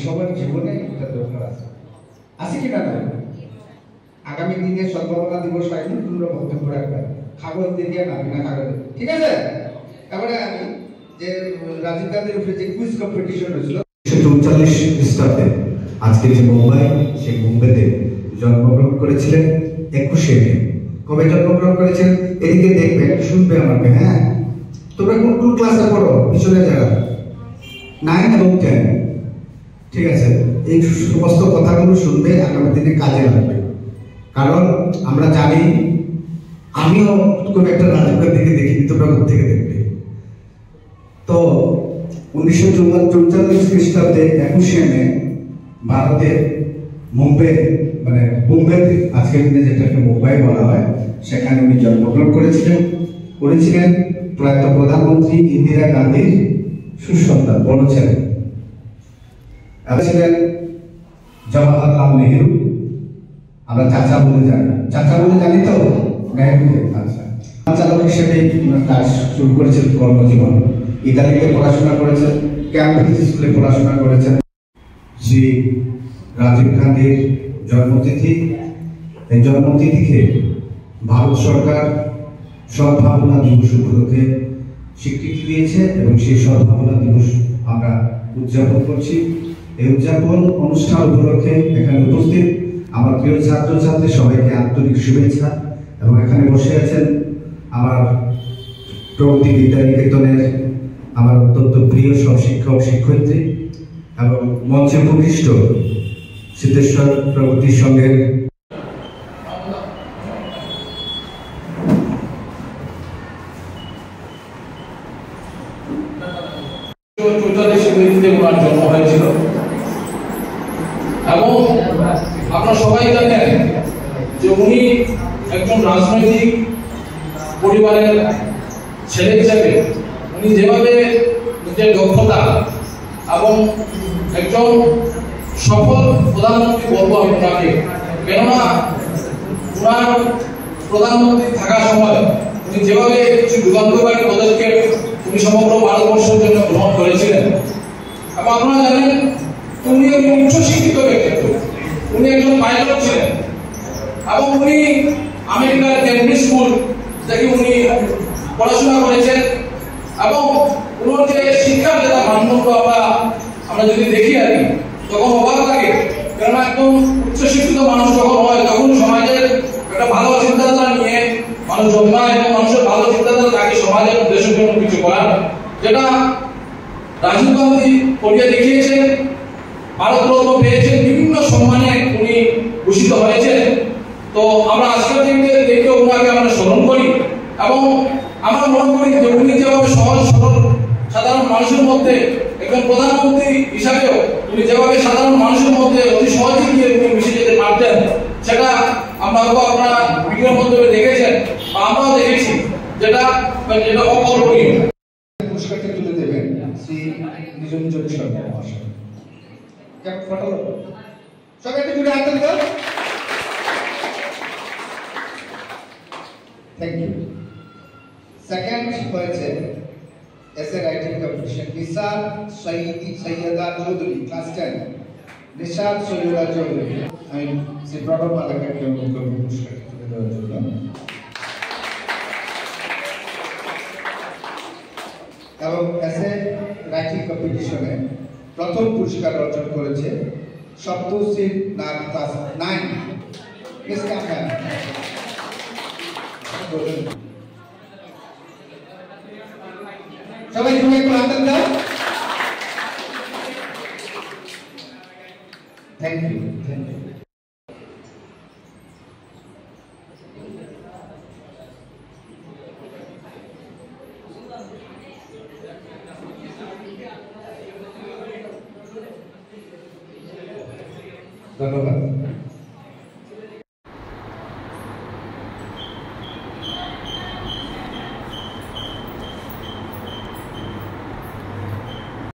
সবার জীবনে এটা দরকার আছে কি না? আগামী দিনে সদ্ভাবনা দিবস পাইনি তোমরা বক্তব্য রাখবে কাগজ দিয়ে না বিনা কাগজে, ঠিক আছে? তারপরে আমি যে রাজীব গান্ধীর উপরে যে কুইজ কম্পিটিশন হয়েছিল 1944 খ্রিস্টাব্দে, আজকে যে মুম্বাই, সেই মুম্বাইতে জন্মগ্রহণ করেছিলেন 21শে মে। কবে জন্মগ্রহণ করেছেন? এদিকে দেখবে, শুনবে আমাকে। হ্যাঁ, তোমরা কোন কোন ক্লাসে পড়ো? পিছনে যারা 9 এবং 10, ঠিক আছে? এই সমস্ত কথাগুলো শুনবে, আগামী দিনে কাজে লাগবে। কারণ আমরা জানি, আমিও খুব একটা রাজনীতির দিকে দেখিনি, তোমরা থেকে দেখবে। তো 1944 খ্রিস্টাব্দে 21শে মে ভারতের মুম্বাই, মানে মুম্বাই আজকের দিনে যেটাকে মুম্বাই বলা হয়, সেখানে উনি জন্মগ্রহণ করেছিলেন প্রয়াত প্রধানমন্ত্রী ইন্দিরা গান্ধীর সুসন্তান, বড় ছেলে। ছিলেন জওয়াহরলাল নেহেরু, আমরা চাচা বলে জানি তো, নেহেরু। আচ্ছা, চালক হিসেবে কাজ শুরু করেছেন কর্মজীবন। ইতালিতে পড়াশোনা করেছেন, ক্যামব্রিজ স্কুলে পড়াশোনা করেছেন। শ্রী রাজীব গান্ধীর জন্মতিথি, এই জন্মতিথিকে ভারত সরকার সদ্ভাবনা দিবস উপলক্ষে স্বীকৃতি দিয়েছে এবং সেই সদ্ভাবনা দিবস আমরা উদযাপন করছি। এই উদযাপন অনুষ্ঠান উপলক্ষে এখানে উপস্থিত আমার প্রিয় ছাত্রছাত্রী সবাইকে আন্তরিক শুভেচ্ছা। এবং এখানে বসে আছেন আমার প্রগতি বিদ্যা নিকেতনের আমার অত্যন্ত প্রিয় সব শিক্ষক শিক্ষয়িত্রী এবং মঞ্চে উপবিষ্ট সিদ্ধেশ্বর প্রগতি সংঘের জন্ম হয়েছিল। এবং আপনারা সবাই জানেন যে উনি একজন রাজনৈতিক পরিবারের ছেলে হিসেবে উনি যেভাবে নিজের দক্ষতা এবং একজন সফল প্রধানমন্ত্রী বলবো আমি ওনাকে, কেননা ওনার প্রধানমন্ত্রী থাকার সময় উনি যেভাবে কিছু যুগান্তকারী পদক্ষেপ উনি সমগ্র ভারতবর্ষের জন্য গ্রহণ করেছিলেন। এবং আপনারা জানেন উনি একজন উচ্চশিক্ষিত ব্যক্তিত্ব, উনি একজন পাইলট ছিলেন এবং উনি আমেরিকার ক্যামব্রিজ স্কুল থেকে উনি পড়াশোনা করেছেন। এবং ওনার যে শিক্ষার যেটা মানদণ্ড আমরা যদি দেখি আর কি, তখন অবাক লাগে। কেননা একদম উচ্চশিক্ষিত মানুষ যখন হয়, তখন সমাজের একটা ভালো চিন্তাধারা নিয়ে মানুষ জন্মায় এবং মানুষের ভালো চিন্তাধারা থাকে সমাজের দেশের জন্য কিছু করার, যেটা রাজীব গান্ধী করিয়ে দেখিয়েছেন। ভারতরত্ন পেয়েছেন, বিভিন্ন সম্মানে উনি ভূষিত হয়েছেন। তো আমরা আজকের দিনকে দেখে ওনাকে আমরা স্মরণ করি এবং আমরা মনে করি যে উনি যেভাবে সহজ সরল সাধারণ মানুষের মধ্যে একজন প্রধানমন্ত্রী হিসাবেও উনি যেভাবে সাধারণ মানুষের মধ্যে অতি সহজে গিয়ে উনি মিশে যেতে পারতেন, সেটা আমরা আপনারা ভিডিওর মাধ্যমে দেখেছেন বা আমরাও দেখেছি, যেটা অকল্পনীয়। পুরস্কারটা তুলে দেবেন শ্রী নিজম সরকার মহাশয়। সবাই একটু জুড়ে হাত তালি দাও। Thank you. সেকেন্ড হয়েছে essay writing competition, Nisar Syeda Chowdhury, class 10। Nisar Syeda Chowdhury, আমি শ্রী প্রণব মালাকারকে অনুরোধ করব পুরস্কারটা তুলে দেওয়ার জন্য। এবং এসে রাইটিং কম্পিটিশনে প্রথম পুরস্কার অর্জন করেছে সপ্তশ্রী নাগ ক্লাস 9। সবাই তুমি একটু হাত দাও। Thank you, thank you. ধন্যবাদ।